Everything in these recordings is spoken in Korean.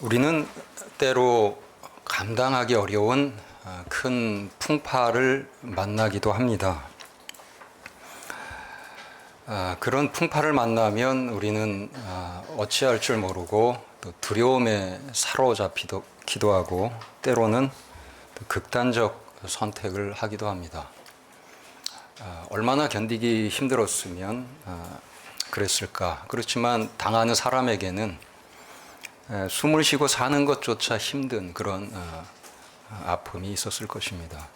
우리는 때로 감당하기 어려운 큰 풍파를 만나기도 합니다. 그런 풍파를 만나면 우리는 어찌할 줄 모르고 또 두려움에 사로잡히기도 하고 때로는 극단적 선택을 하기도 합니다. 얼마나 견디기 힘들었으면 그랬을까. 그렇지만 당하는 사람에게는 숨을 쉬고 사는 것조차 힘든 그런 아픔이 있었을 것입니다.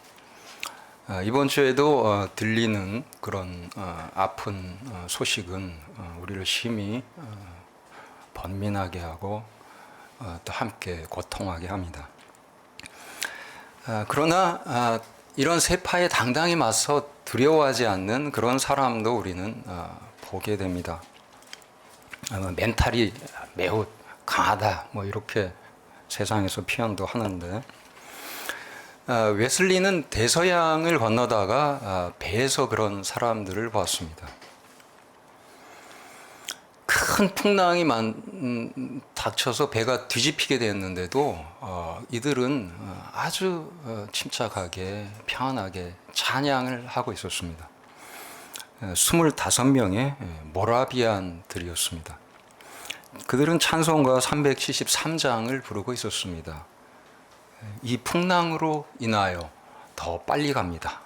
이번 주에도 들리는 그런 아픈 소식은 우리를 심히 번민하게 하고 또 함께 고통하게 합니다. 그러나 이런 세파에 당당히 맞서 두려워하지 않는 그런 사람도 우리는 보게 됩니다. 멘탈이 매우 강하다, 뭐 이렇게 세상에서 표현도 하는데, 웨슬리는 대서양을 건너다가 배에서 그런 사람들을 보았습니다. 큰 풍랑이 닥쳐서 배가 뒤집히게 됐는데도 이들은 아주 침착하게 평안하게 찬양을 하고 있었습니다. 25명의 모라비안들이었습니다. 그들은 찬송가 373장을 부르고 있었습니다. 이 풍랑으로 인하여 더 빨리 갑니다.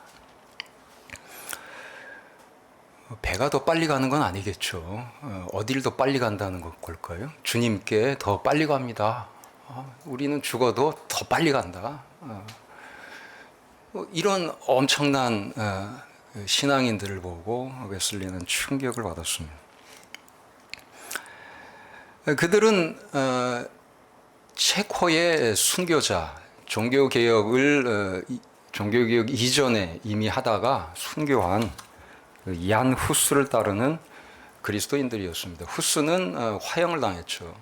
배가 더 빨리 가는 건 아니겠죠. 어딜 더 빨리 간다는 걸까요? 주님께 더 빨리 갑니다. 우리는 죽어도 더 빨리 간다. 이런 엄청난 신앙인들을 보고 웨슬리는 충격을 받았습니다. 그들은 체코의 순교자, 종교개혁 이전에 이미 하다가 순교한 얀 후스를 따르는 그리스도인들이었습니다. 후스는 화형을 당했죠.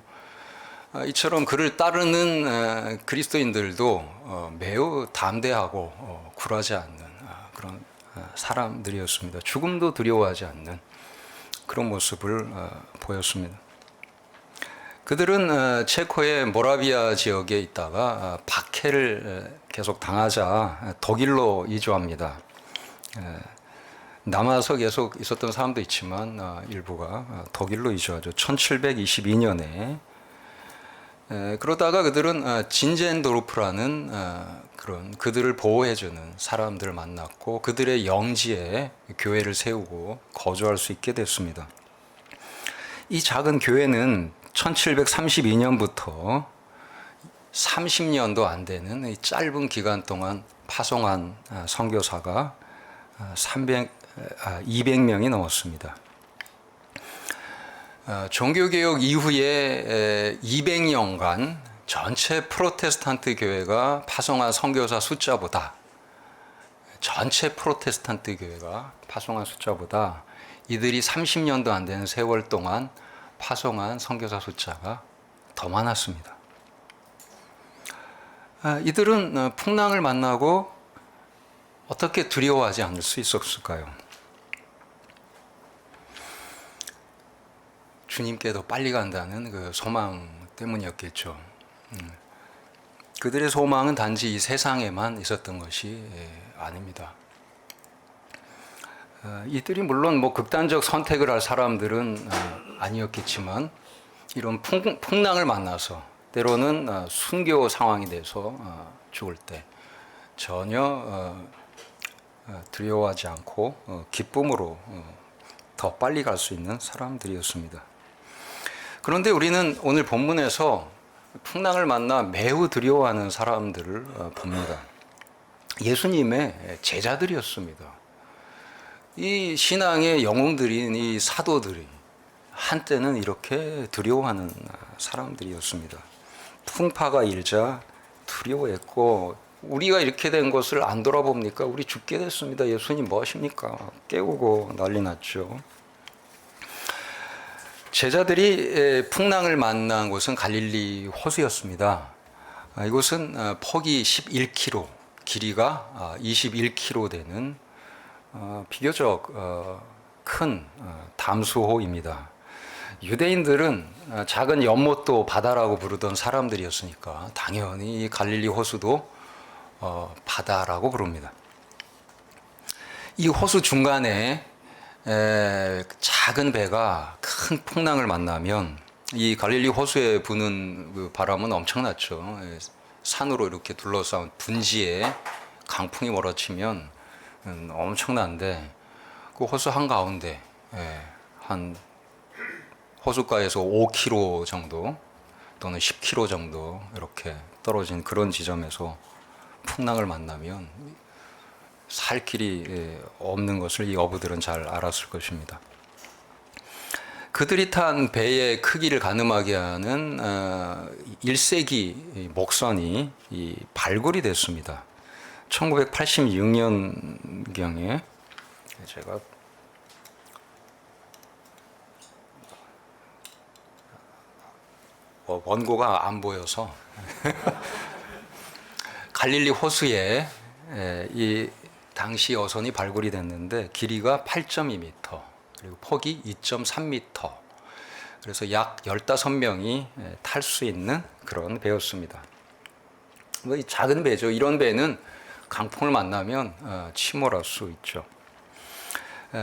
이처럼 그를 따르는 그리스도인들도 매우 담대하고 굴하지 않는 그런 사람들이었습니다. 죽음도 두려워하지 않는 그런 모습을 보였습니다. 그들은 체코의 모라비아 지역에 있다가 박해를 계속 당하자 독일로 이주합니다. 남아서 계속 있었던 사람도 있지만 일부가 독일로 이주하죠. 1722년에. 그러다가 그들은 진젠도르프라는 그런 그들을 보호해주는 사람들을 만났고 그들의 영지에 교회를 세우고 거주할 수 있게 됐습니다. 이 작은 교회는 1732년부터 30년도 안 되는 이 짧은 기간 동안 파송한 선교사가 200명이 넘었습니다. 종교개혁 이후에 200년간 전체 프로테스탄트 교회가 파송한 선교사 숫자보다 이들이 30년도 안 되는 세월 동안 파송한 선교사 숫자가 더 많았습니다. 이들은 풍랑을 만나고 어떻게 두려워하지 않을 수 있었을까요? 주님께 더 빨리 간다는 그 소망 때문이었겠죠. 그들의 소망은 단지 이 세상에만 있었던 것이 아닙니다. 이들이 물론 뭐 극단적 선택을 할 사람들은 아니었겠지만 이런 풍랑을 만나서 때로는 순교 상황이 돼서 죽을 때 전혀 두려워하지 않고 기쁨으로 더 빨리 갈 수 있는 사람들이었습니다. 그런데 우리는 오늘 본문에서 풍랑을 만나 매우 두려워하는 사람들을 봅니다. 예수님의 제자들이었습니다. 이 신앙의 영웅들인 이 사도들이 한때는 이렇게 두려워하는 사람들이었습니다. 풍파가 일자 두려워했고 우리가 이렇게 된 것을 안 돌아봅니까? 우리 죽게 됐습니다. 예수님 뭐 하십니까? 깨우고 난리 났죠. 제자들이 풍랑을 만난 곳은 갈릴리 호수였습니다. 이곳은 폭이 11km, 길이가 21km 되는 비교적 큰 담수호입니다. 유대인들은 작은 연못도 바다라고 부르던 사람들이었으니까 당연히 이 갈릴리 호수도 바다라고 부릅니다. 이 호수 중간에 작은 배가 큰 풍랑을 만나면 이 갈릴리 호수에 부는 그 바람은 엄청났죠. 산으로 이렇게 둘러싸인 분지에 강풍이 몰아치면 엄청난데 그 호수 한가운데 한 호숫가에서 5km 정도 또는 10km 정도 이렇게 떨어진 그런 지점에서 풍랑을 만나면 살 길이 없는 것을 이 어부들은 잘 알았을 것입니다. 그들이 탄 배의 크기를 가늠하게 하는 1세기 목선이 발굴이 됐습니다. 1986년경에 제가 원고가 안 보여서 갈릴리 호수에 이 당시 어선이 발굴이 됐는데 길이가 8.2m 그리고 폭이 2.3m 그래서 약 15명이 탈 수 있는 그런 배였습니다. 뭐 작은 배죠. 이런 배는 강풍을 만나면 침몰할 수 있죠.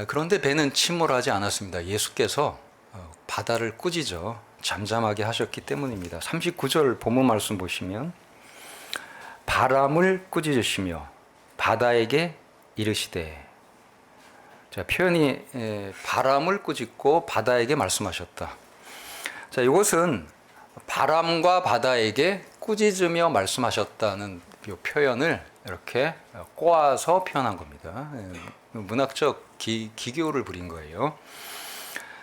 그런데 배는 침몰하지 않았습니다. 예수께서 바다를 꾸짖어 잠잠하게 하셨기 때문입니다. 39절 본문 말씀 보시면 바람을 꾸짖으시며 바다에게 이르시되, 자, 표현이 바람을 꾸짖고 바다에게 말씀하셨다. 자, 이것은 바람과 바다에게 꾸짖으며 말씀하셨다는 이 표현을 이렇게 꼬아서 표현한 겁니다. 문학적 기교를 부린 거예요.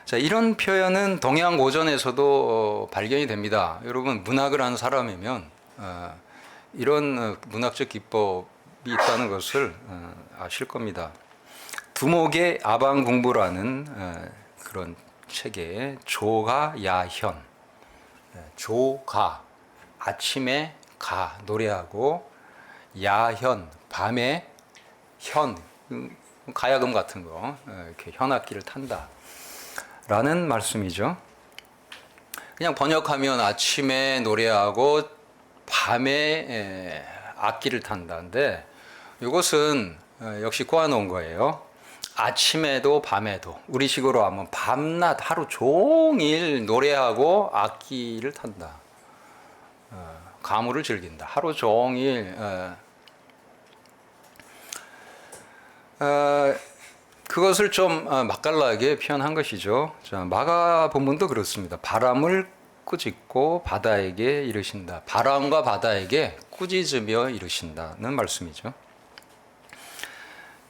자, 이런 표현은 동양 고전에서도 발견이 됩니다. 여러분 문학을 하는 사람이면 이런 문학적 기법이 있다는 것을 아실 겁니다. 두목의 아방궁부라는 그런 책에 조가 야현, 조가 아침에 가 노래하고 야현 밤에 현 가야금 같은 거 이렇게 현악기를 탄다 라는 말씀이죠. 그냥 번역하면 아침에 노래하고 밤에 악기를 탄다는데 이것은 역시 꼬아놓은 거예요. 아침에도 밤에도 우리식으로 하면 밤낮 하루 종일 노래하고 악기를 탄다. 가물을 즐긴다. 하루 종일 그것을 좀 맛깔나게 표현한 것이죠. 자, 마가 본문도 그렇습니다. 바람을 꾸짖고 바다에게 이르신다. 바람과 바다에게 꾸짖으며 이르신다는 말씀이죠.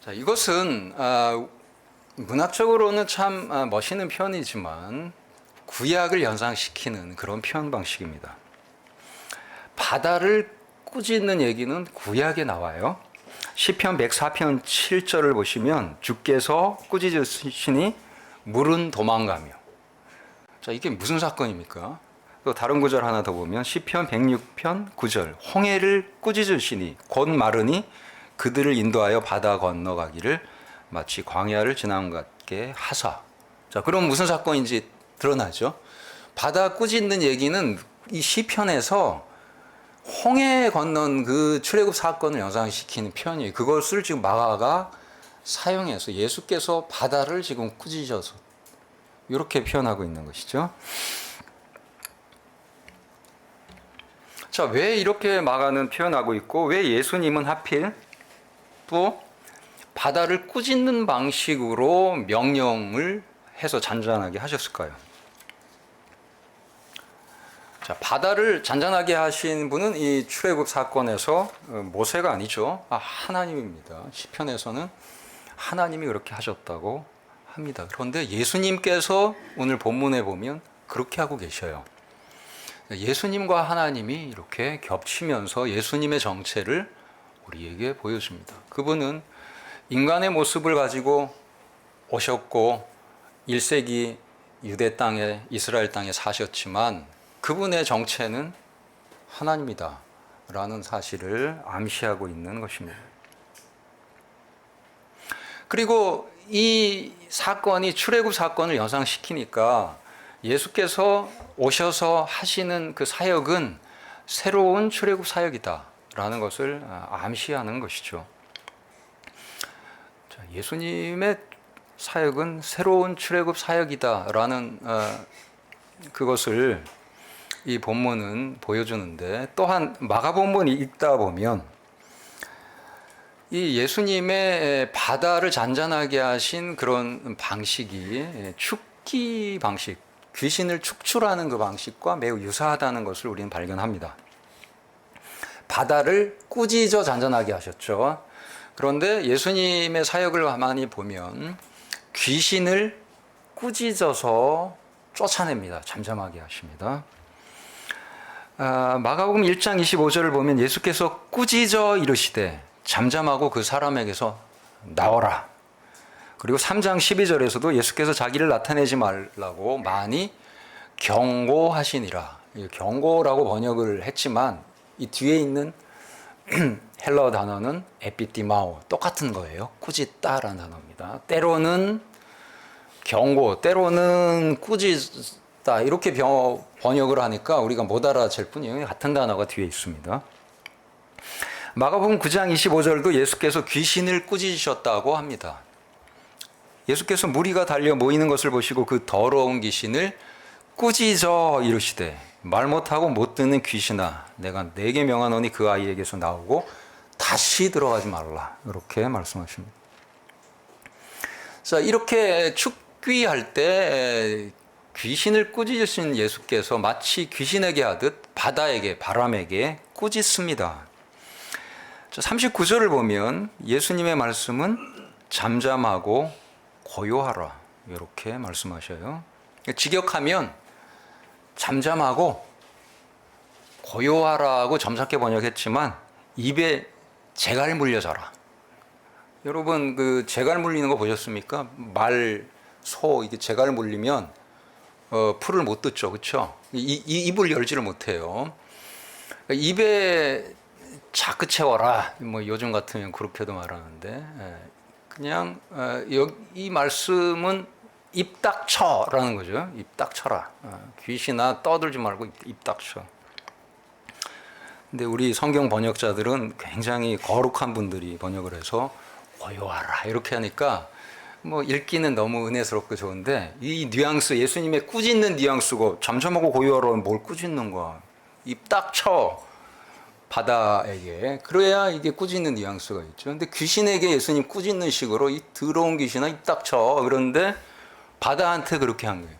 자, 이것은 문학적으로는 참 멋있는 표현이지만 구약을 연상시키는 그런 표현 방식입니다. 바다를 꾸짖는 얘기는 구약에 나와요. 시편 104편 7절을 보시면 주께서 꾸짖으시니 물은 도망가며. 자, 이게 무슨 사건입니까? 또 다른 구절 하나 더 보면 시편 106편 9절 홍해를 꾸짖으시니 곧 마르니 그들을 인도하여 바다 건너가기를 마치 광야를 지나온 것 같게 하사. 자, 그럼 무슨 사건인지 드러나죠. 바다 꾸짖는 얘기는 이 시편에서 홍해 건넌 그 출애굽 사건을 연상시키는 표현이에요. 그것을 지금 마가가 사용해서 예수께서 바다를 지금 꾸짖어서 이렇게 표현하고 있는 것이죠. 자, 왜 이렇게 마가는 표현하고 있고 왜 예수님은 하필 또 바다를 꾸짖는 방식으로 명령을 해서 잔잔하게 하셨을까요? 자, 바다를 잔잔하게 하신 분은 이 출애굽 사건에서 모세가 아니죠. 하나님입니다. 시편에서는 하나님이 그렇게 하셨다고 합니다. 그런데 예수님께서 오늘 본문에 보면 그렇게 하고 계셔요. 예수님과 하나님이 이렇게 겹치면서 예수님의 정체를 우리에게 보여줍니다. 그분은 인간의 모습을 가지고 오셨고 1세기 유대 땅에 이스라엘 땅에 사셨지만 그분의 정체는 하나님이다 라는 사실을 암시하고 있는 것입니다. 그리고 이 사건이 출애굽 사건을 연상시키니까 예수께서 오셔서 하시는 그 사역은 새로운 출애굽 사역이다라는 것을 암시하는 것이죠. 예수님의 사역은 새로운 출애굽 사역이다라는 그것을 이 본문은 보여주는데, 또한 마가복음을 읽다 보면 이 예수님의 바다를 잔잔하게 하신 그런 방식이 축기 방식, 귀신을 축출하는 그 방식과 매우 유사하다는 것을 우리는 발견합니다. 바다를 꾸짖어 잔잔하게 하셨죠. 그런데 예수님의 사역을 가만히 보면 귀신을 꾸짖어서 쫓아냅니다. 잠잠하게 하십니다. 마가복음 1장 25절을 보면 예수께서 꾸짖어 이르시되 잠잠하고 그 사람에게서 나오라. 그리고 3장 12절에서도 예수께서 자기를 나타내지 말라고 많이 경고하시니라. 경고라고 번역을 했지만 이 뒤에 있는 헬러 단어는 에피티마오, 똑같은 거예요. 꾸짖다라는 단어입니다. 때로는 경고, 때로는 꾸짖다, 이렇게 번역을 하니까 우리가 못 알아챌 뿐이에요. 같은 단어가 뒤에 있습니다. 마가복음 9장 25절도 예수께서 귀신을 꾸짖으셨다고 합니다. 예수께서 무리가 달려 모이는 것을 보시고 그 더러운 귀신을 꾸짖어 이르시되 말 못하고 못 듣는 귀신아, 내가 네게 명하노니 그 아이에게서 나오고 다시 들어가지 말라. 이렇게 말씀하십니다. 자, 이렇게 축귀할 때 귀신을 꾸짖으신 예수께서 마치 귀신에게 하듯 바다에게, 바람에게 꾸짖습니다. 39절을 보면 예수님의 말씀은 잠잠하고 고요하라, 이렇게 말씀하셔요. 직역하면 잠잠하고 고요하라고 점잖게 번역했지만 입에 재갈 물려져라. 여러분, 그 재갈 물리는 거 보셨습니까? 소 이게 재갈 물리면 풀을 못 뜯죠, 그렇죠? 입을 열지를 못해요. 입에 자크 채워라. 뭐 요즘 같으면 그렇게도 말하는데, 그냥 이 말씀은 입 닥쳐라는 거죠. 입 닥쳐라. 귀신아 떠들지 말고 입 닥쳐. 근데 우리 성경 번역자들은 굉장히 거룩한 분들이 번역을 해서 고요하라 이렇게 하니까 뭐 읽기는 너무 은혜스럽고 좋은데, 이 뉘앙스, 예수님의 꾸짖는 뉘앙스고, 잠잠하고 고요하라는 뭘 꾸짖는 거야. 입 닥쳐. 바다에게. 그래야 이게 꾸짖는 뉘앙스가 있죠. 근데 귀신에게 예수님 꾸짖는 식으로 이 더러운 귀신아 입 닥쳐. 그런데 바다한테 그렇게 한 거예요.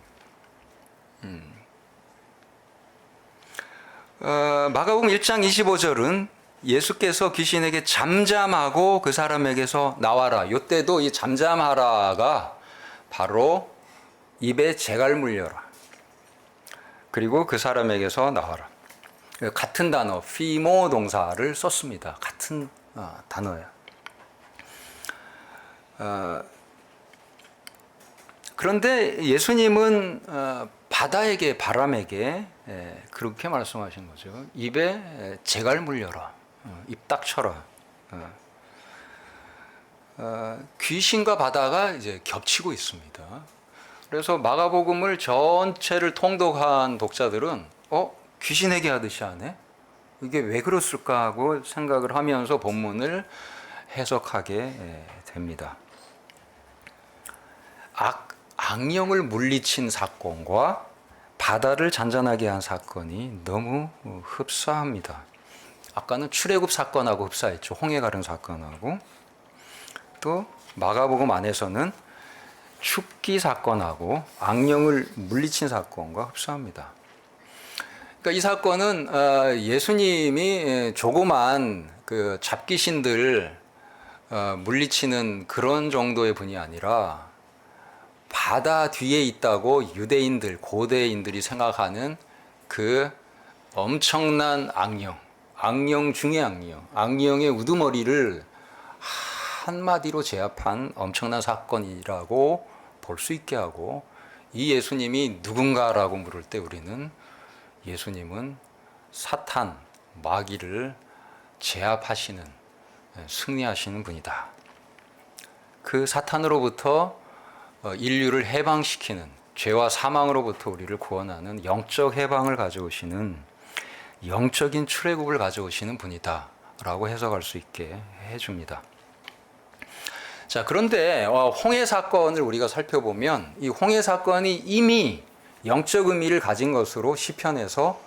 마가복음 1장 25절은 예수께서 귀신에게 잠잠하고 그 사람에게서 나와라. 이때도 이 잠잠하라가 바로 입에 재갈 물려라. 그리고 그 사람에게서 나와라. 같은 단어, 피모 동사를 썼습니다. 같은 단어예요. 그런데 예수님은 바다에게, 바람에게 그렇게 말씀하신 거죠. 입에 재갈 물려라. 입 닥쳐라. 귀신과 바다가 이제 겹치고 있습니다. 그래서 마가복음을 전체를 통독한 독자들은 귀신에게 하듯이 하네? 이게 왜 그랬을까 하고 생각을 하면서 본문을 해석하게 됩니다. 악령을 물리친 사건과 바다를 잔잔하게 한 사건이 너무 흡사합니다. 아까는 출애굽 사건하고 흡사했죠. 홍해 가른 사건하고. 또 마가복음 안에서는 축기 사건하고 악령을 물리친 사건과 흡사합니다. 그러니까 이 사건은 예수님이 조그만 그 잡귀신들 물리치는 그런 정도의 분이 아니라 바다 뒤에 있다고 유대인들, 고대인들이 생각하는 그 엄청난 악령 중의 악령의 우두머리를 한마디로 제압한 엄청난 사건이라고 볼 수 있게 하고, 이 예수님이 누군가라고 물을 때 우리는 예수님은 사탄, 마귀를 제압하시는, 승리하시는 분이다. 그 사탄으로부터 인류를 해방시키는, 죄와 사망으로부터 우리를 구원하는 영적 해방을 가져오시는 영적인 출애굽을 가져오시는 분이다 라고 해석할 수 있게 해줍니다. 자, 그런데 홍해 사건을 우리가 살펴보면 이 홍해 사건이 이미 영적 의미를 가진 것으로 시편에서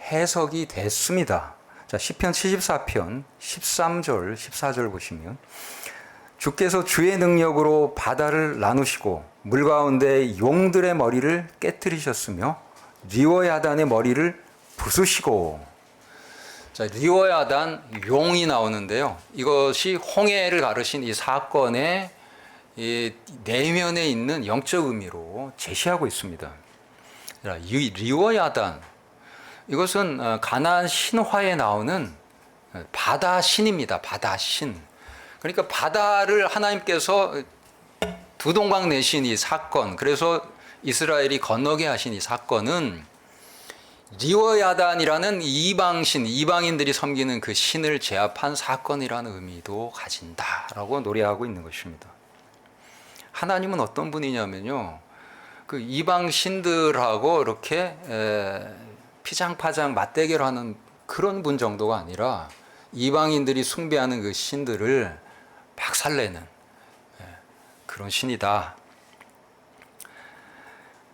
해석이 됐습니다. 자, 시편 74편 13절 14절 보시면 주께서 주의 능력으로 바다를 나누시고 물 가운데 용들의 머리를 깨뜨리셨으며 리워야단의 머리를 부수시고. 자, 리워야단 용이 나오는데요. 이것이 홍해를 가르신 이 사건의 이 내면에 있는 영적 의미로 제시하고 있습니다. 이 리워야단, 이것은 가나안 신화에 나오는 바다 신입니다. 바다 신. 그러니까 바다를 하나님께서 두 동강 내신 이 사건, 그래서 이스라엘이 건너게 하신 이 사건은 리워야단이라는 이방신, 이방인들이 섬기는 그 신을 제압한 사건이라는 의미도 가진다라고 노래하고 있는 것입니다. 하나님은 어떤 분이냐면요, 그 이방신들하고 이렇게 피장파장 맞대결하는 그런 분 정도가 아니라 이방인들이 숭배하는 그 신들을 박살내는 그런 신이다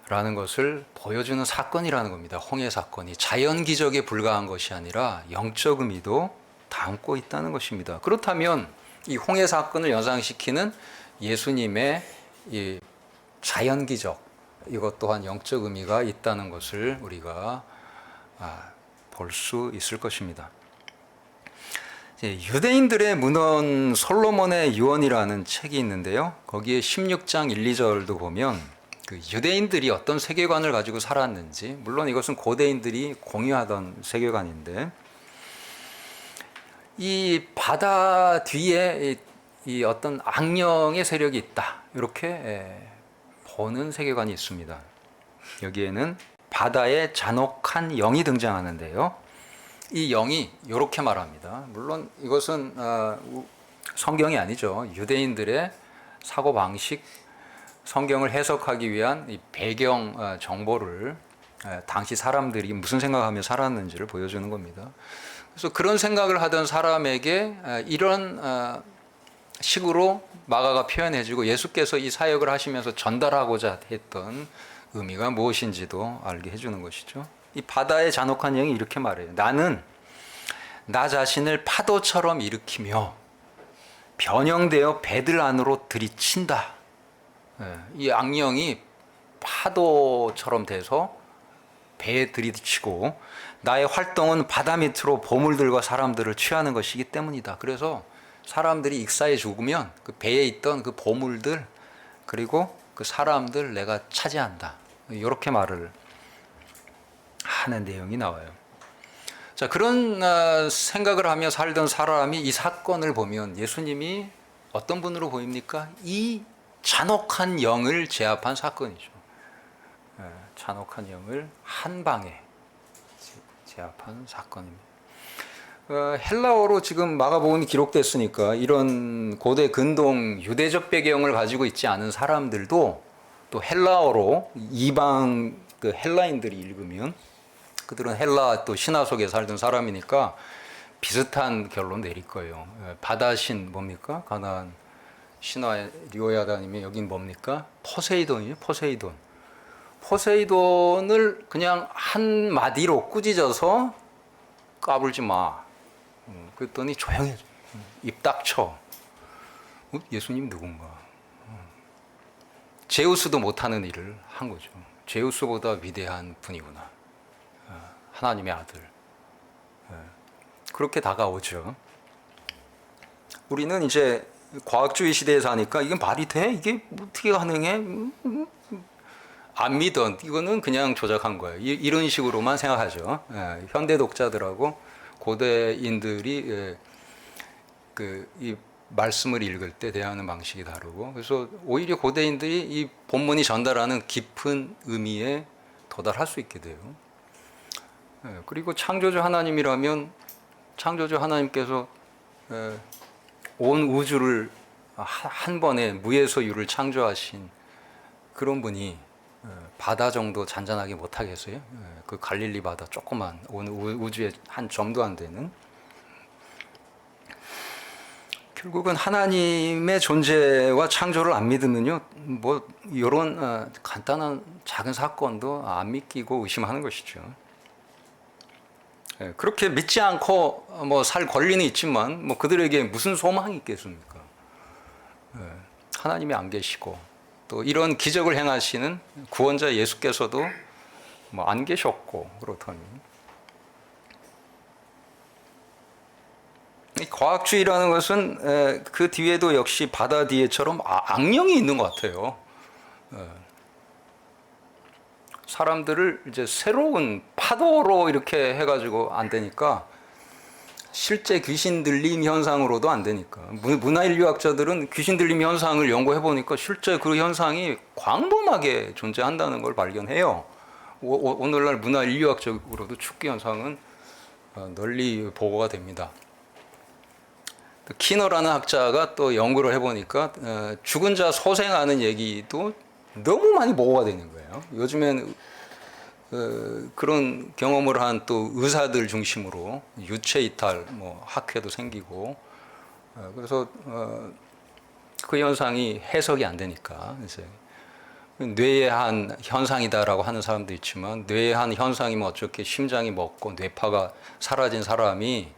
라는 것을 보여주는 사건이라는 겁니다. 홍해 사건이 자연 기적에 불과한 것이 아니라 영적 의미도 담고 있다는 것입니다. 그렇다면 이 홍해 사건을 연상시키는 예수님의 이 자연 기적, 이것 또한 영적 의미가 있다는 것을 우리가 볼 수 있을 것입니다. 유대인들의 문헌 솔로몬의 유언이라는 책이 있는데요. 거기에 16장 1, 2절도 보면 그 유대인들이 어떤 세계관을 가지고 살았는지, 물론 이것은 고대인들이 공유하던 세계관인데, 이 바다 뒤에 이 어떤 악령의 세력이 있다, 이렇게 보는 세계관이 있습니다. 여기에는 바다에 잔혹한 영이 등장하는데요. 이 영이 이렇게 말합니다. 물론 이것은 성경이 아니죠. 유대인들의 사고방식, 성경을 해석하기 위한 이 배경 정보를 당시 사람들이 무슨 생각하며 살았는지를 보여주는 겁니다. 그래서 그런 생각을 하던 사람에게 이런 식으로 마가가 표현해주고 예수께서 이 사역을 하시면서 전달하고자 했던 의미가 무엇인지도 알게 해주는 것이죠. 이 바다의 잔혹한 영이 이렇게 말해요. 나는 나 자신을 파도처럼 일으키며 변형되어 배들 안으로 들이친다. 이 악령이 파도처럼 돼서 배에 들이치고 나의 활동은 바다 밑으로 보물들과 사람들을 취하는 것이기 때문이다. 그래서 사람들이 익사해 죽으면 그 배에 있던 그 보물들 그리고 그 사람들 내가 차지한다. 이렇게 말을 하는 내용이 나와요. 자, 그런 생각을 하며 살던 사람이 이 사건을 보면 예수님이 어떤 분으로 보입니까? 이 잔혹한 영을 제압한 사건이죠. 잔혹한 영을 한 방에 제압한 사건입니다. 헬라어로 지금 마가복음이 기록됐으니까 이런 고대 근동 유대적 배경을 가지고 있지 않은 사람들도 또 헬라어로 이방 그 헬라인들이 읽으면, 그들은 헬라 또 신화 속에 살던 사람이니까 비슷한 결론 내릴 거예요. 바다신 뭡니까? 가나안 신화의 리오야다님이 여긴 뭡니까? 포세이돈이에요. 포세이돈. 포세이돈을 그냥 한 마디로 꾸짖어서 까불지 마. 그랬더니 조용해져. 입 닥쳐. 예수님 누군가? 제우스도 못하는 일을 한 거죠. 제우스보다 위대한 분이구나. 하나님의 아들. 그렇게 다가오죠. 우리는 이제 과학주의 시대에 사니까 이게 말이 돼? 이게 어떻게 가능해? 안 믿어. 이거는 그냥 조작한 거예요. 이런 식으로만 생각하죠. 현대 독자들하고 고대인들이 이 말씀을 읽을 때 대하는 방식이 다르고, 그래서 오히려 고대인들이 이 본문이 전달하는 깊은 의미에 도달할 수 있게 돼요. 그리고 창조주 하나님이라면 창조주 하나님께서 온 우주를 한 번에 무에서 유를 창조하신 그런 분이 바다 정도 잔잔하게 못하겠어요? 그 갈릴리 바다 조그만 우주의 한 점도 안 되는. 결국은 하나님의 존재와 창조를 안 믿으면요, 뭐 이런 간단한 작은 사건도 안 믿기고 의심하는 것이죠. 그렇게 믿지 않고 뭐 살 권리는 있지만 뭐 그들에게 무슨 소망이 있겠습니까? 하나님이 안 계시고 또 이런 기적을 행하시는 구원자 예수께서도 뭐 안 계셨고 그렇다니. 이 과학주의라는 것은 그 뒤에도 역시 바다 뒤에처럼 악령이 있는 것 같아요. 사람들을 이제 새로운 파도로 이렇게 해가지고 안 되니까, 실제 귀신 들림 현상으로도 안 되니까, 문화인류학자들은 귀신 들림 현상을 연구해 보니까 실제 그 현상이 광범하게 존재한다는 걸 발견해요. 오늘날 문화인류학적으로도 축기 현상은 널리 보고가 됩니다. 키너라는 학자가 또 연구를 해보니까 죽은 자 소생하는 얘기도 너무 많이 보고가 되는 거예요. 요즘엔 그런 경험을 한 또 의사들 중심으로 유체 이탈 뭐 학회도 생기고, 그래서 그 현상이 해석이 안 되니까 이제 뇌의 한 현상이다라고 하는 사람도 있지만, 뇌의 한 현상이면 어떻게 심장이 먹고 뇌파가 사라진 사람이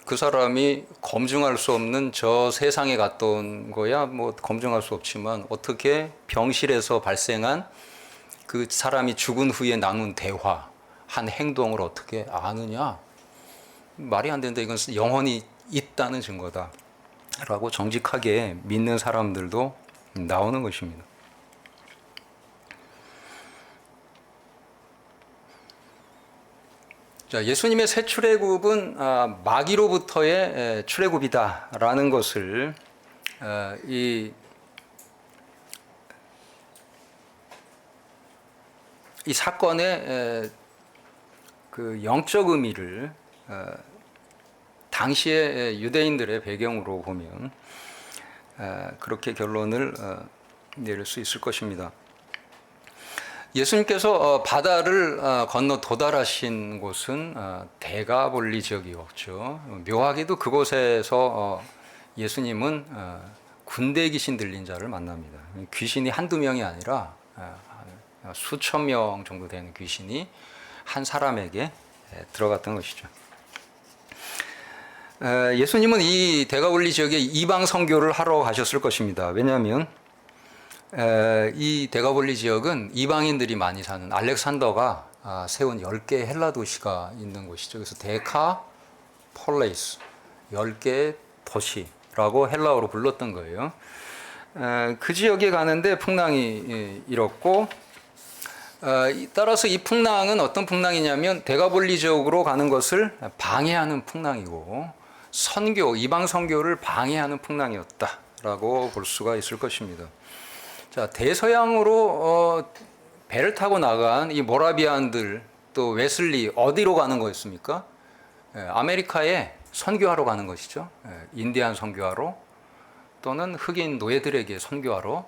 그 사람이 검증할 수 없는 저 세상에 갔다 온 거야 뭐 검증할 수 없지만, 어떻게 병실에서 발생한 그 사람이 죽은 후에 나눈 대화, 한 행동을 어떻게 아느냐? 말이 안 된다. 이건 영혼이 있다는 증거다 라고 정직하게 믿는 사람들도 나오는 것입니다. 자, 예수님의 새 출애굽은 마귀로부터의 출애굽이다라는 것을 이 사건의 그 영적 의미를 당시의 유대인들의 배경으로 보면 그렇게 결론을 내릴 수 있을 것입니다. 예수님께서 바다를 건너 도달하신 곳은 대가볼리 지역이었죠. 묘하게도 그곳에서 예수님은 군대 귀신 들린 자를 만납니다. 귀신이 한두 명이 아니라 수천 명 정도 되는 귀신이 한 사람에게 들어갔던 것이죠. 예수님은 이 대가볼리 지역에 이방 선교를 하러 가셨을 것입니다. 왜냐하면 이 대가볼리 지역은 이방인들이 많이 사는, 알렉산더가 세운 10개의 헬라 도시가 있는 곳이죠. 그래서 데카폴레이스, 10개의 도시라고 헬라어로 불렀던 거예요. 그 지역에 가는데 풍랑이 일었고, 따라서 이 풍랑은 어떤 풍랑이냐면 대가볼리 지역으로 가는 것을 방해하는 풍랑이고, 선교, 이방 선교를 방해하는 풍랑이었다라고 볼 수가 있을 것입니다. 자, 대서양으로 배를 타고 나간 이 모라비안들, 또 웨슬리, 어디로 가는 거였습니까? 아메리카에 선교하러 가는 것이죠. 인디안 선교하러, 또는 흑인 노예들에게 선교하러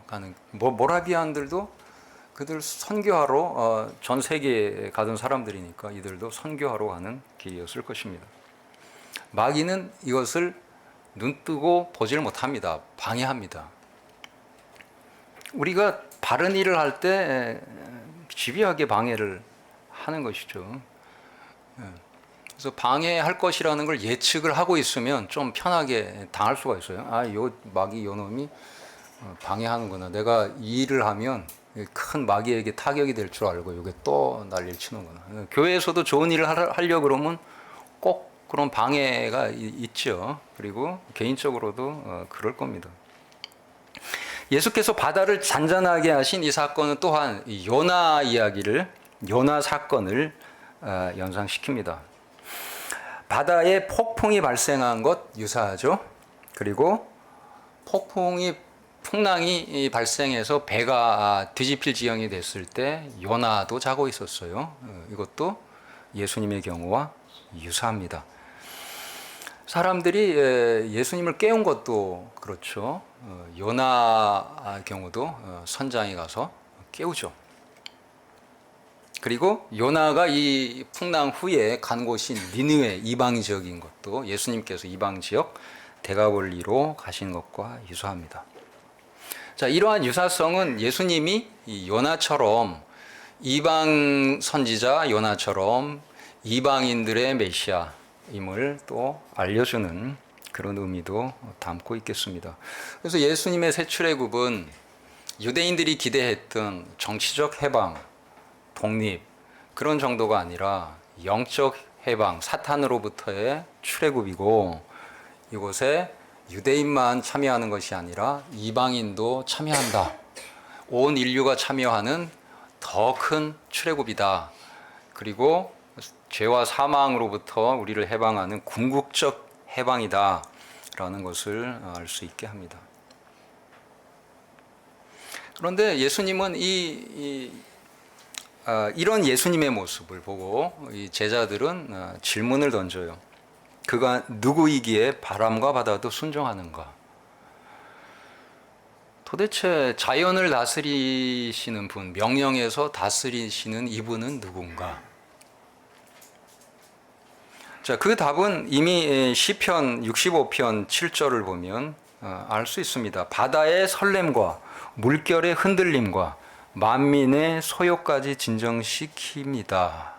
가는, 모라비안들도 그들 선교하러 전 세계에 가던 사람들이니까 이들도 선교하러 가는 길이었을 것입니다. 마귀는 이것을 눈뜨고 보질 못합니다. 방해합니다. 우리가 바른 일을 할 때 집요하게 방해를 하는 것이죠. 그래서 방해할 것이라는 걸 예측을 하고 있으면 좀 편하게 당할 수가 있어요. 요 마귀, 요 놈이 방해하는구나. 내가 이 일을 하면 큰 마귀에게 타격이 될 줄 알고 이게 또 난리를 치는구나. 교회에서도 좋은 일을 하려고 그러면 꼭 그런 방해가 있죠. 그리고 개인적으로도 그럴 겁니다. 예수께서 바다를 잔잔하게 하신 이 사건은 또한 요나 이야기를, 요나 사건을 연상시킵니다. 바다에 폭풍이 발생한 것 유사하죠. 그리고 풍랑이 발생해서 배가 뒤집힐 지경이 됐을 때 요나도 자고 있었어요. 이것도 예수님의 경우와 유사합니다. 사람들이 예수님을 깨운 것도 그렇죠. 요나 경우도 선장이 가서 깨우죠. 그리고 요나가 이 풍랑 후에 간 곳이 니느웨 이방 지역인 것도 예수님께서 이방 지역 대가볼리로 가신 것과 유사합니다. 자, 이러한 유사성은 예수님이 이 요나처럼 이방 선지자 요나처럼 이방인들의 메시아임을 또 알려주는 그런 의미도 담고 있겠습니다. 그래서 예수님의 새 출애굽은 유대인들이 기대했던 정치적 해방, 독립 그런 정도가 아니라 영적 해방, 사탄으로부터의 출애굽이고 이곳에 유대인만 참여하는 것이 아니라 이방인도 참여한다. 온 인류가 참여하는 더 큰 출애굽이다. 그리고 죄와 사망으로부터 우리를 해방하는 궁극적 해방이다. 라는 것을 알 수 있게 합니다. 그런데 예수님은 이런 예수님의 모습을 보고 이 제자들은 질문을 던져요. 그가 누구이기에 바람과 바다도 순종하는가? 도대체 자연을 다스리시는 분, 명령에서 다스리시는 이분은 누군가? 자, 그 답은 이미 시편 65편 7절을 보면 알 수 있습니다. 바다의 설렘과 물결의 흔들림과 만민의 소요까지 진정시킵니다.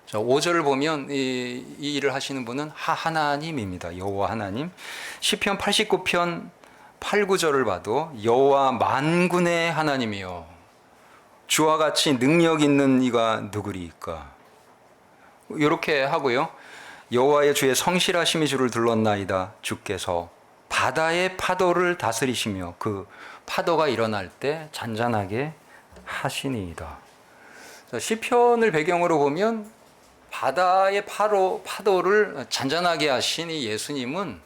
자, 5절을 보면 이 일을 하시는 분은 하나님입니다. 여호와 하나님. 시편 89편 8, 9절을 봐도 여호와 만군의 하나님이요 주와 같이 능력 있는 이가 누구리이까? 이렇게 하고요. 여호와의 주의 성실하심이 주를 둘렀나이다. 주께서 바다의 파도를 다스리시며 그 파도가 일어날 때 잔잔하게 하시니이다. 시편을 배경으로 보면 바다의 파도를 잔잔하게 하신 이 예수님은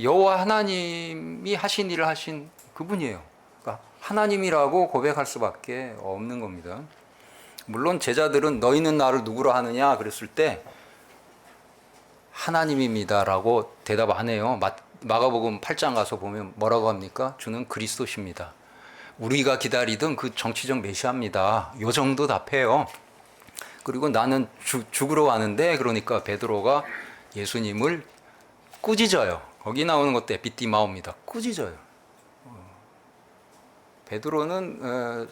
여호와 하나님이 하신 일을 하신 그분이에요. 그러니까 하나님이라고 고백할 수밖에 없는 겁니다. 물론 제자들은 너희는 나를 누구로 하느냐 그랬을 때 하나님입니다라고 대답 안 해요. 마가복음 8장 가서 보면 뭐라고 합니까? 주는 그리스도십니다. 우리가 기다리던 그 정치적 메시아입니다. 요 정도 답해요. 그리고 나는 죽으러 왔는데 그러니까 베드로가 예수님을 꾸짖어요. 거기 나오는 것도 에피티마오입니다. 꾸짖어요. 베드로는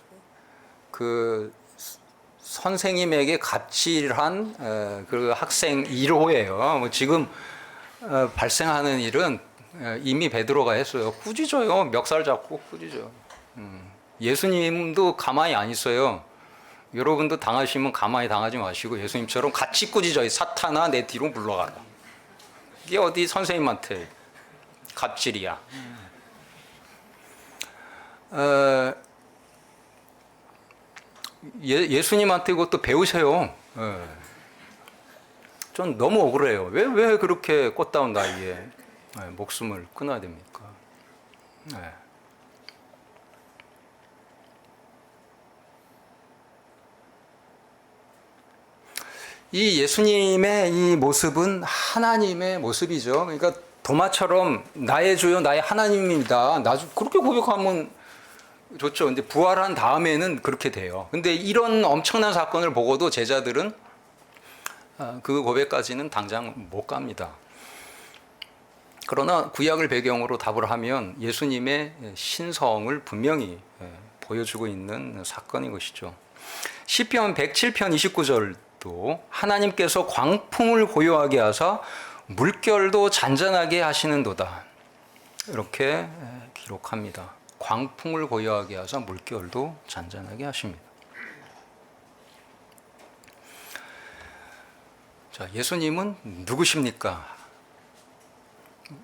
그 선생님에게 갑질한 그 학생 1호예요. 지금 발생하는 일은 이미 베드로가 했어요. 꾸짖어요. 멱살 잡고 꾸짖어요. 예수님도 가만히 안 있어요. 여러분도 당하시면 가만히 당하지 마시고 예수님처럼 같이 꾸짖어요. 사탄아 내 뒤로 물러가라. 이게 어디 선생님한테 갑질이야. 예수님한테 이것도 배우세요. 전 너무 억울해요. 왜 그렇게 꽃다운 나이에 목숨을 끊어야 됩니까? 이 예수님의 이 모습은 하나님의 모습이죠. 그러니까 도마처럼 나의 주여 나의 하나님입니다. 그렇게 고백하면 좋죠. 근데 부활한 다음에는 그렇게 돼요. 근데 이런 엄청난 사건을 보고도 제자들은 그 고백까지는 당장 못 갑니다. 그러나 구약을 배경으로 답을 하면 예수님의 신성을 분명히 보여주고 있는 사건인 것이죠. 시편 107편 29절도 하나님께서 광풍을 고요하게 하사 물결도 잔잔하게 하시는도다. 이렇게 기록합니다. 광풍을 고요하게 하사 물결도 잔잔하게 하십니다. 자, 예수님은 누구십니까?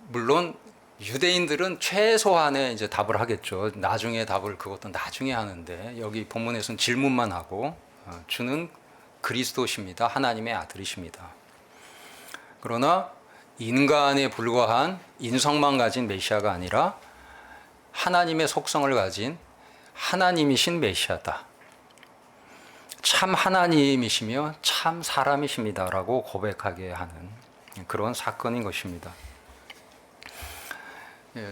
물론 유대인들은 최소한의 이제 답을 하겠죠. 나중에 답을 그것도 나중에 하는데 여기 본문에서는 질문만 하고 주는 그리스도십니다. 하나님의 아들이십니다. 그러나 인간에 불과한 인성만 가진 메시아가 아니라 하나님의 속성을 가진 하나님이신 메시아다. 참 하나님이시며 참 사람이십니다라고 고백하게 하는 그런 사건인 것입니다.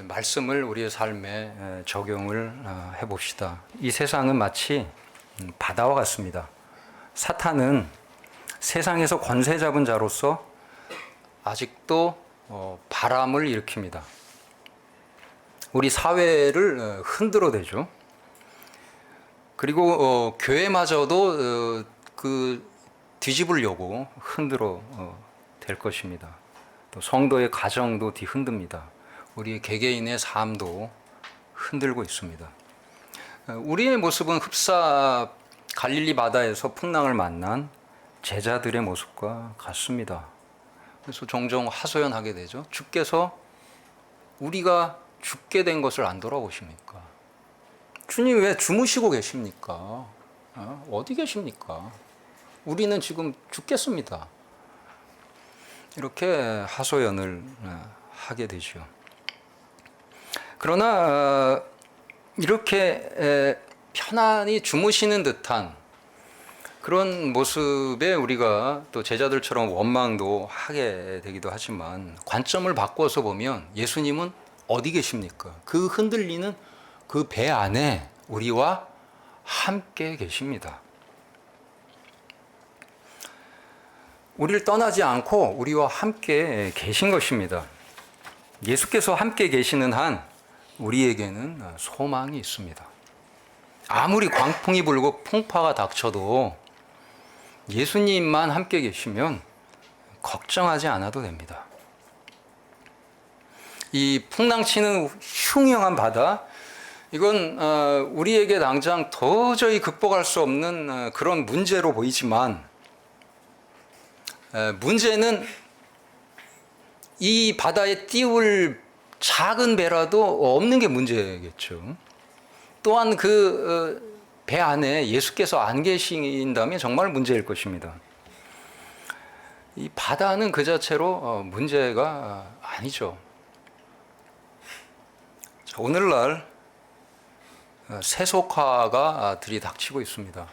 말씀을 우리의 삶에 적용을 해봅시다. 이 세상은 마치 바다와 같습니다. 사탄은 세상에서 권세 잡은 자로서 아직도 바람을 일으킵니다. 우리 사회를 흔들어대죠. 그리고 교회마저도 뒤집으려고 흔들어 댈 것입니다. 또 성도의 가정도 뒤흔듭니다. 우리 개개인의 삶도 흔들고 있습니다. 우리의 모습은 흡사 갈릴리 바다에서 풍랑을 만난 제자들의 모습과 같습니다. 그래서 종종 하소연하게 되죠. 주께서 우리가 죽게 된 것을 안 돌아보십니까? 주님 왜 주무시고 계십니까? 어디 계십니까? 우리는 지금 죽겠습니다. 이렇게 하소연을 하게 되죠. 그러나 이렇게 편안히 주무시는 듯한 그런 모습에 우리가 또 제자들처럼 원망도 하게 되기도 하지만 관점을 바꿔서 보면 예수님은 어디 계십니까? 그 흔들리는 그 배 안에 우리와 함께 계십니다. 우리를 떠나지 않고 우리와 함께 계신 것입니다. 예수께서 함께 계시는 한 우리에게는 소망이 있습니다. 아무리 광풍이 불고 풍파가 닥쳐도 예수님만 함께 계시면 걱정하지 않아도 됩니다. 이 풍랑치는 흉흉한 바다, 이건 우리에게 당장 도저히 극복할 수 없는 그런 문제로 보이지만 문제는 이 바다에 띄울 작은 배라도 없는 게 문제겠죠. 또한 그 배 안에 예수께서 안 계신다면 정말 문제일 것입니다. 이 바다는 그 자체로 문제가 아니죠. 오늘날 세속화가 들이닥치고 있습니다.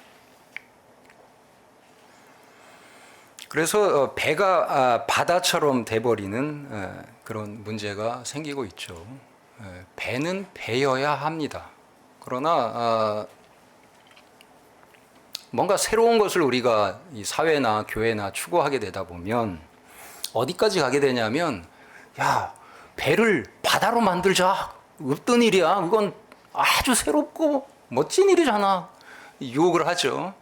그래서 배가 바다처럼 돼버리는 그런 문제가 생기고 있죠. 배는 배여야 합니다. 그러나 뭔가 새로운 것을 우리가 이 사회나 교회나 추구하게 되다 보면 어디까지 가게 되냐면, 야, 배를 바다로 만들자. 없던 일이야. 그건 아주 새롭고 멋진 일이잖아. 유혹을 하죠.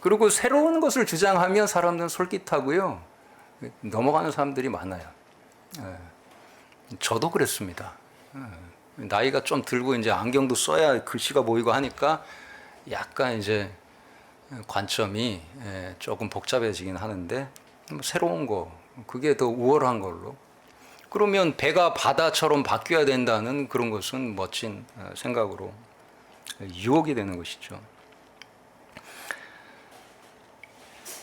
그리고 새로운 것을 주장하면 사람들은 솔깃하고요. 넘어가는 사람들이 많아요. 저도 그랬습니다. 나이가 좀 들고 이제 안경도 써야 글씨가 보이고 하니까 약간 이제 관점이 조금 복잡해지긴 하는데, 새로운 거, 그게 더 우월한 걸로. 그러면 배가 바다처럼 바뀌어야 된다는 그런 것은 멋진 생각으로 유혹이 되는 것이죠.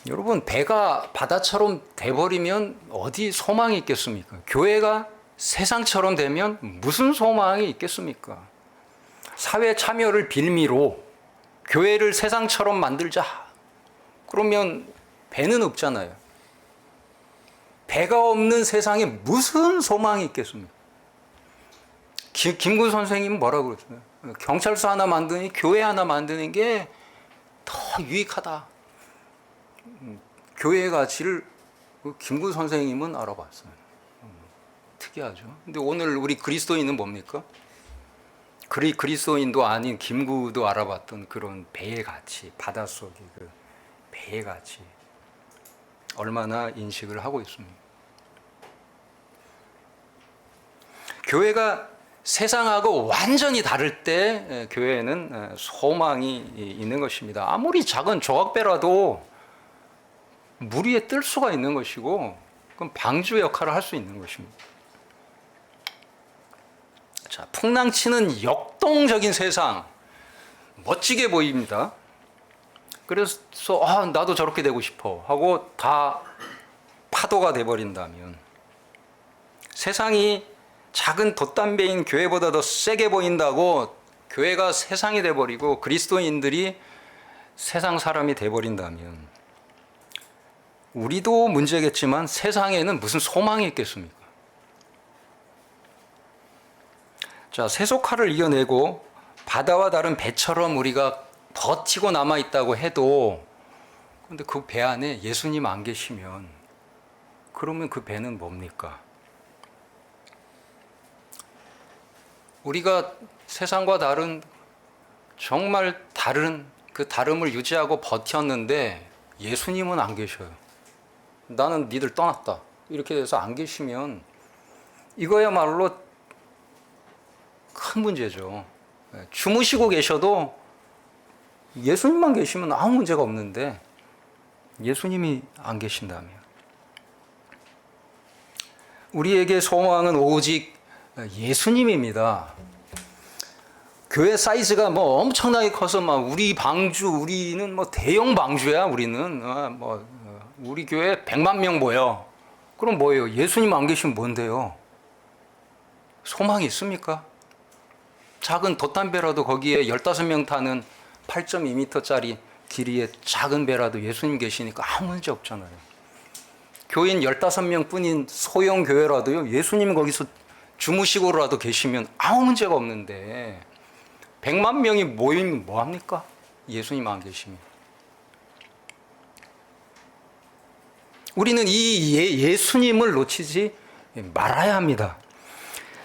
여러분, 배가 바다처럼 돼버리면 어디 소망이 있겠습니까? 교회가 세상처럼 되면 무슨 소망이 있겠습니까? 사회 참여를 빌미로 교회를 세상처럼 만들자. 그러면 배는 없잖아요. 배가 없는 세상에 무슨 소망이 있겠습니까? 김구 선생님은 뭐라고 그랬어요? 경찰서 하나 만드니 교회 하나 만드는 게 더 유익하다. 교회의 가치를 김구 선생님은 알아봤어요. 특이하죠. 근데 오늘 우리 그리스도인은 뭡니까? 그리스도인도 아닌 김구도 알아봤던 그런 배의 가치, 바닷속의 그 배의 가치, 얼마나 인식을 하고 있습니까? 교회가 세상하고 완전히 다를 때 교회에는 소망이 있는 것입니다. 아무리 작은 조각배라도 물 위에 뜰 수가 있는 것이고, 그럼 방주 역할을 할 수 있는 것입니다. 자, 풍랑치는 역동적인 세상, 멋지게 보입니다. 그래서 나도 저렇게 되고 싶어 하고 다 파도가 돼버린다면, 세상이 작은 돛담배인 교회보다 더 세게 보인다고 교회가 세상이 돼버리고 그리스도인들이 세상 사람이 돼버린다면, 우리도 문제겠지만 세상에는 무슨 소망이 있겠습니까? 자, 세속화를 이겨내고 바다와 다른 배처럼 우리가 버티고 남아 있다고 해도, 근데 그 배 안에 예수님 안 계시면 그러면 그 배는 뭡니까? 우리가 세상과 다른, 정말 다른 그 다름을 유지하고 버텼는데 예수님은 안 계셔요. 나는 니들 떠났다, 이렇게 돼서 안 계시면 이거야말로 큰 문제죠. 주무시고 계셔도 예수님만 계시면 아무 문제가 없는데 예수님이 안 계신다면, 우리에게 소망은 오직 예수님입니다. 교회 사이즈가 뭐 엄청나게 커서 막 우리 방주, 우리는 뭐 대형 방주야. 우리는 우리 교회 100만 명 모여. 그럼 뭐예요? 예수님 안 계시면 뭔데요? 소망이 있습니까? 작은 돛담배라도 거기에 15명 타는 8.2m짜리 길이의 작은 배라도 예수님 계시니까 아무 문제 없잖아요. 교인 15명 뿐인 소형 교회라도요, 예수님 거기서 주무시고라도 계시면 아무 문제가 없는데 100만 명이 모이면 뭐합니까? 예수님 안 계시면. 우리는 이 예수님을 놓치지 말아야 합니다.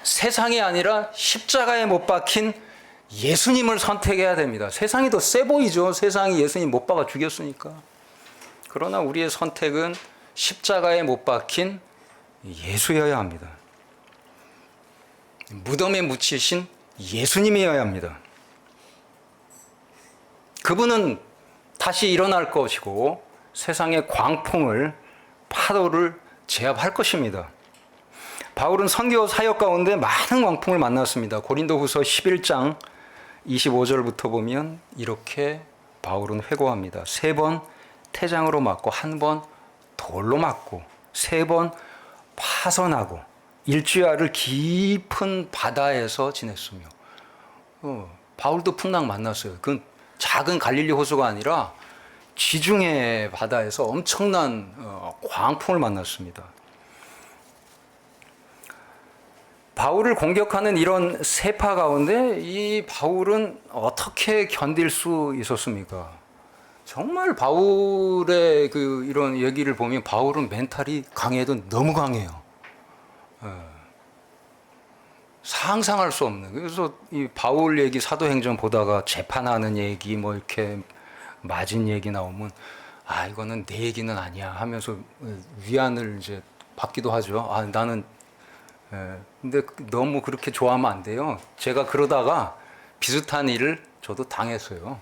세상이 아니라 십자가에 못 박힌 예수님을 선택해야 됩니다. 세상이 더 세 보이죠. 세상이 예수님 못 박아 죽였으니까. 그러나 우리의 선택은 십자가에 못 박힌 예수여야 합니다. 무덤에 묻히신 예수님이어야 합니다. 그분은 다시 일어날 것이고 세상의 광풍을, 파도를 제압할 것입니다. 바울은 선교 사역 가운데 많은 광풍을 만났습니다. 고린도후서 11장 25절부터 보면 이렇게 바울은 회고합니다. 3번 태장으로 맞고, 1번 돌로 맞고, 3번 파선하고, 일주야를 깊은 바다에서 지냈으며. 바울도 풍랑 만났어요. 그건 작은 갈릴리 호수가 아니라 지중해 바다에서 엄청난 광풍을 만났습니다. 바울을 공격하는 이런 세파 가운데 이 바울은 어떻게 견딜 수 있었습니까? 정말 바울의 이런 얘기를 보면 바울은 멘탈이 강해도 너무 강해요. 상상할 수 없는. 그래서 이 바울 얘기, 사도행전 보다가 재판하는 얘기, 뭐 이렇게 맞은 얘기 나오면 이거는 내 얘기는 아니야 하면서 위안을 이제 받기도 하죠. 나는 근데 너무 그렇게 좋아하면 안 돼요. 제가 그러다가 비슷한 일을 저도 당했어요.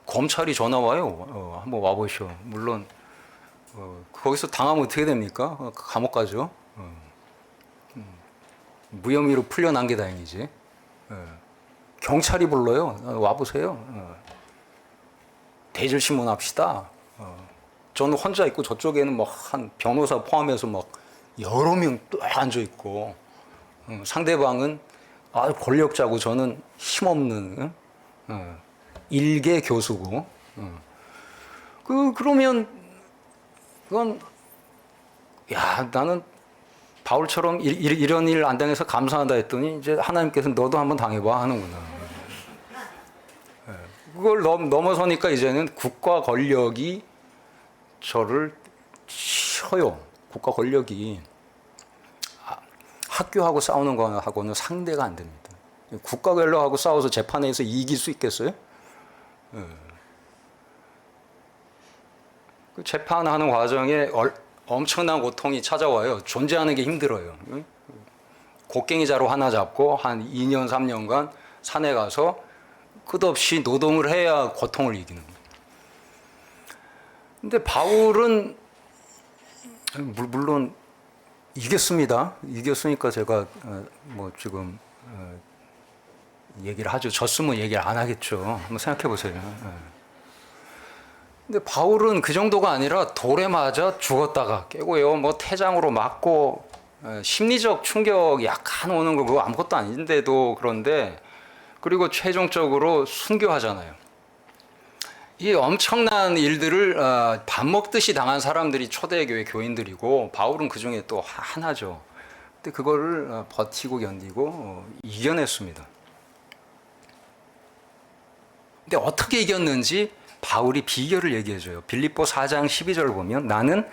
검찰이 전화 와요. 한번 와보시오. 물론 거기서 당하면 어떻게 됩니까? 감옥 가죠. 무혐의로 풀려난 게 다행이지. 경찰이 불러요. 와보세요. 대질신문 합시다. 저는 혼자 있고 저쪽에는 막 한 변호사 포함해서 막 여러 명 또 앉아 있고, 상대방은 권력자고 저는 힘없는 일개 교수고. 그러면 그건 나는 바울처럼 이런 일 안 당해서 감사하다 했더니 이제 하나님께서 너도 한번 당해봐 하는구나. 그걸 넘어서니까 이제는 국가 권력이 저를 쳐요. 국가 권력이. 학교하고 싸우는 거하고는 상대가 안 됩니다. 국가 권력하고 싸워서 재판에서 이길 수 있겠어요? 그 재판하는 과정에 엄청난 고통이 찾아와요. 존재하는 게 힘들어요. 곡괭이 자루 하나 잡고 한 2년, 3년간 산에 가서 끝없이 노동을 해야 고통을 이기는 거예요. 근데 바울은 물론 이겼습니다. 이겼으니까 제가 뭐 지금 얘기를 하죠. 졌으면 얘기를 안 하겠죠. 한번 생각해 보세요. 근데 바울은 그 정도가 아니라 돌에 맞아 죽었다가 깨고요. 뭐 태장으로 맞고 심리적 충격 약간 오는 거 그거 아무것도 아닌데도 그런데, 그리고 최종적으로 순교하잖아요. 이 엄청난 일들을 밥 먹듯이 당한 사람들이 초대교회 교인들이고 바울은 그 중에 또 하나죠. 근데 그거를 버티고 견디고 이겨냈습니다. 근데 어떻게 이겼는지 바울이 비결을 얘기해줘요. 빌립보 4장 12절 보면 나는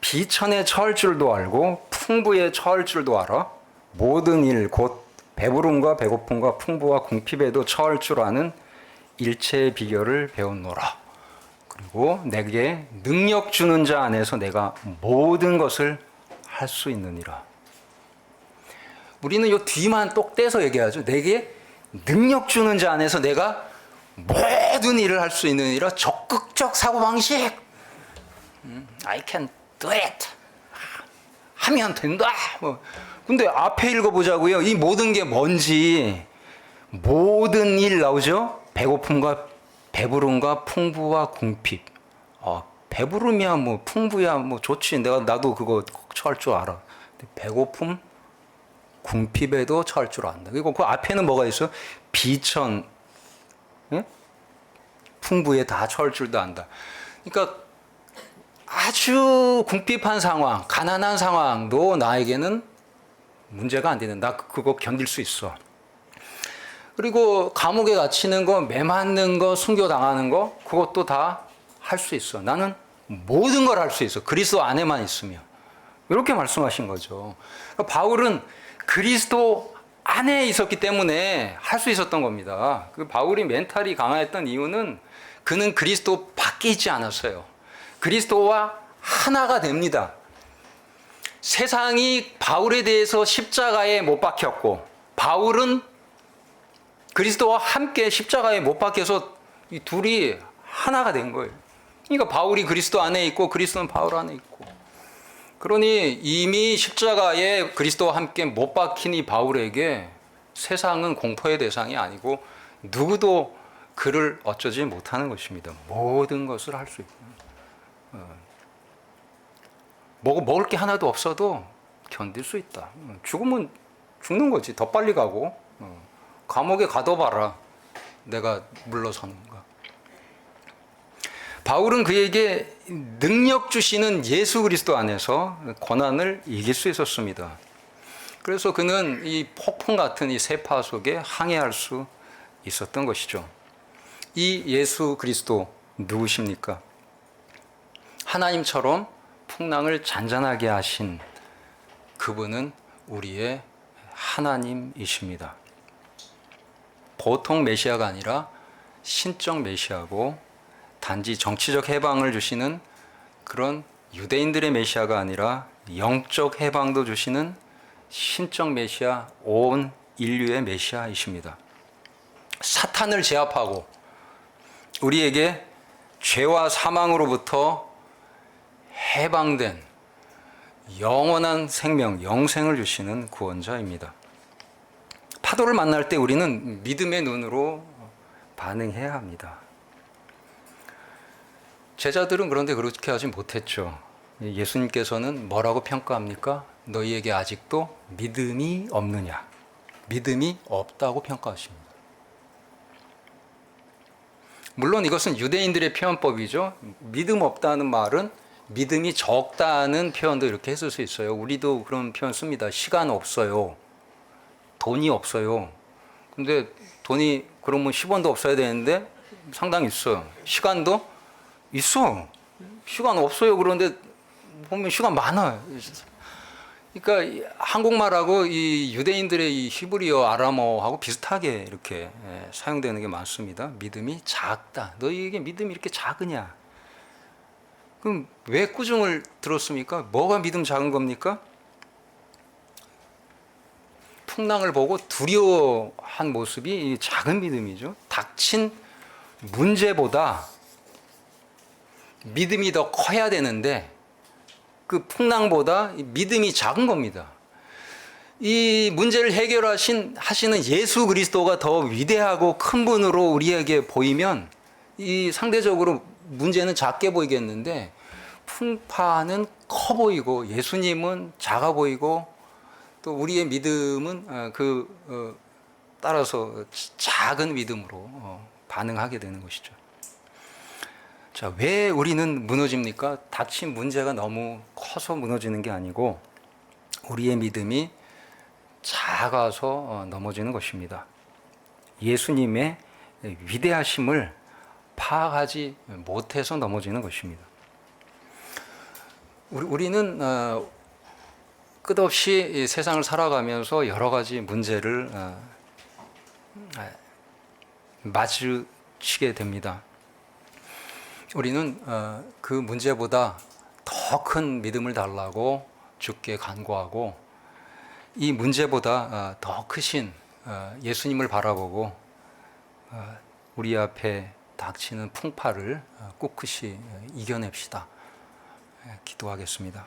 비천에 처할 줄도 알고 풍부에 처할 줄도 알아. 모든 일 곧 배부름과 배고픔과 풍부와 궁핍에도 처할 줄 아는 일체의 비결을 배웠노라. 그리고 내게 능력 주는 자 안에서 내가 모든 것을 할 수 있느니라. 우리는 요 뒤만 똑 떼서 얘기하죠. 내게 능력 주는 자 안에서 내가 모든 일을 할 수 있느니라. 적극적 사고방식. I can do it. 하면 된다. 근데 앞에 읽어보자고요. 이 모든 게 뭔지. 모든 일 나오죠. 배고픔과 배부름과 풍부와 궁핍. 배부름이야 뭐 풍부야 뭐 좋지. 나도 그거 처할 줄 알아. 배고픔, 궁핍에도 처할 줄 안다. 그리고 그 앞에는 뭐가 있어? 비천, 예? 풍부에 다 처할 줄도 안다. 그러니까 아주 궁핍한 상황, 가난한 상황도 나에게는 문제가 안 되는. 나 그거 견딜 수 있어. 그리고 감옥에 갇히는 거, 매 맞는 거, 순교당하는 거, 그것도 다 할 수 있어. 나는 모든 걸 할 수 있어. 그리스도 안에만 있으면. 이렇게 말씀하신 거죠. 그러니까 바울은 그리스도 안에 있었기 때문에 할 수 있었던 겁니다. 그 바울이 멘탈이 강했던 이유는 그는 그리스도 밖에 있지 않았어요. 그리스도와 하나가 됩니다. 세상이 바울에 대해서 십자가에 못 박혔고 바울은 그리스도와 함께 십자가에 못 박혀서 이 둘이 하나가 된 거예요. 그러니까 바울이 그리스도 안에 있고 그리스도는 바울 안에 있고. 그러니 이미 십자가에 그리스도와 함께 못 박힌 이 바울에게 세상은 공포의 대상이 아니고 누구도 그를 어쩌지 못하는 것입니다. 모든 것을 할 수 있고. 먹을 게 하나도 없어도 견딜 수 있다. 죽으면 죽는 거지. 더 빨리 가고. 감옥에 가둬봐라. 내가 물러서는가. 바울은 그에게 능력 주시는 예수 그리스도 안에서 고난을 이길 수 있었습니다. 그래서 그는 이 폭풍 같은 이 세파 속에 항해할 수 있었던 것이죠. 이 예수 그리스도 누구십니까? 하나님처럼 풍랑을 잔잔하게 하신 그분은 우리의 하나님이십니다. 보통 메시아가 아니라 신적 메시아고 단지 정치적 해방을 주시는 그런 유대인들의 메시아가 아니라 영적 해방도 주시는 신적 메시아, 온 인류의 메시아이십니다. 사탄을 제압하고 우리에게 죄와 사망으로부터 해방된 영원한 생명, 영생을 주시는 구원자입니다. 파도를 만날 때 우리는 믿음의 눈으로 반응해야 합니다. 제자들은 그런데 그렇게 하지 못했죠. 예수님께서는 뭐라고 평가합니까? 너희에게 아직도 믿음이 없느냐? 믿음이 없다고 평가하십니다. 물론 이것은 유대인들의 표현법이죠. 믿음 없다는 말은 믿음이 적다는 표현도 이렇게 했을 수 있어요. 우리도 그런 표현 씁니다. 시간 없어요. 돈이 없어요. 근데 돈이 그러면 10원도 없어야 되는데 상당히 있어요. 시간도 있어. 시간 없어요. 그런데 보면 시간 많아요. 그러니까 한국말하고 이 유대인들의 이 히브리어 아람어하고 비슷하게 이렇게 사용되는 게 많습니다. 믿음이 작다. 너희에게 믿음이 이렇게 작으냐? 그럼 왜 꾸중을 들었습니까? 뭐가 믿음 작은 겁니까? 풍랑을 보고 두려워한 모습이 작은 믿음이죠. 닥친 문제보다 믿음이 더 커야 되는데 그 풍랑보다 믿음이 작은 겁니다. 이 문제를 하시는 예수 그리스도가 더 위대하고 큰 분으로 우리에게 보이면 이 상대적으로 문제는 작게 보이겠는데 풍파는 커 보이고 예수님은 작아 보이고 또 우리의 믿음은 따라서 작은 믿음으로 반응하게 되는 것이죠. 자, 왜 우리는 무너집니까? 닥친 문제가 너무 커서 무너지는 게 아니고 우리의 믿음이 작아서 넘어지는 것입니다. 예수님의 위대하심을 파악하지 못해서 넘어지는 것입니다. 우리는 끝없이 세상을 살아가면서 여러 가지 문제를 마주치게 됩니다. 우리는 그 문제보다 더 큰 믿음을 달라고 주께 간구하고 이 문제보다 더 크신 예수님을 바라보고 우리 앞에 닥치는 풍파를 꿋꿋이 이겨냅시다. 기도하겠습니다.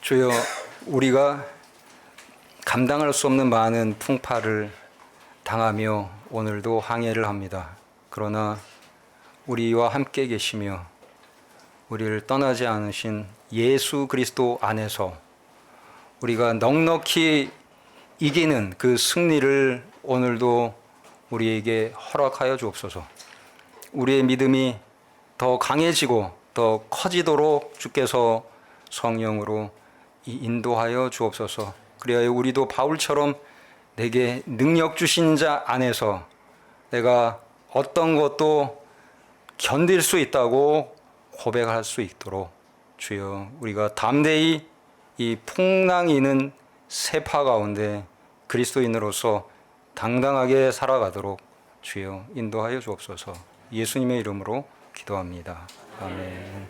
주여, 우리가 감당할 수 없는 많은 풍파를 당하며 오늘도 항해를 합니다. 그러나 우리와 함께 계시며 우리를 떠나지 않으신 예수 그리스도 안에서 우리가 넉넉히 이기는 그 승리를 오늘도 우리에게 허락하여 주옵소서. 우리의 믿음이 더 강해지고 더 커지도록 주께서 성령으로 인도하여 주옵소서. 그리하여 우리도 바울처럼 내게 능력 주신 자 안에서 내가 어떤 것도 견딜 수 있다고 고백할 수 있도록 주여, 우리가 담대히 이 풍랑이는 세파 가운데 그리스도인으로서 당당하게 살아가도록 주여 인도하여 주옵소서. 예수님의 이름으로 기도합니다. 아멘.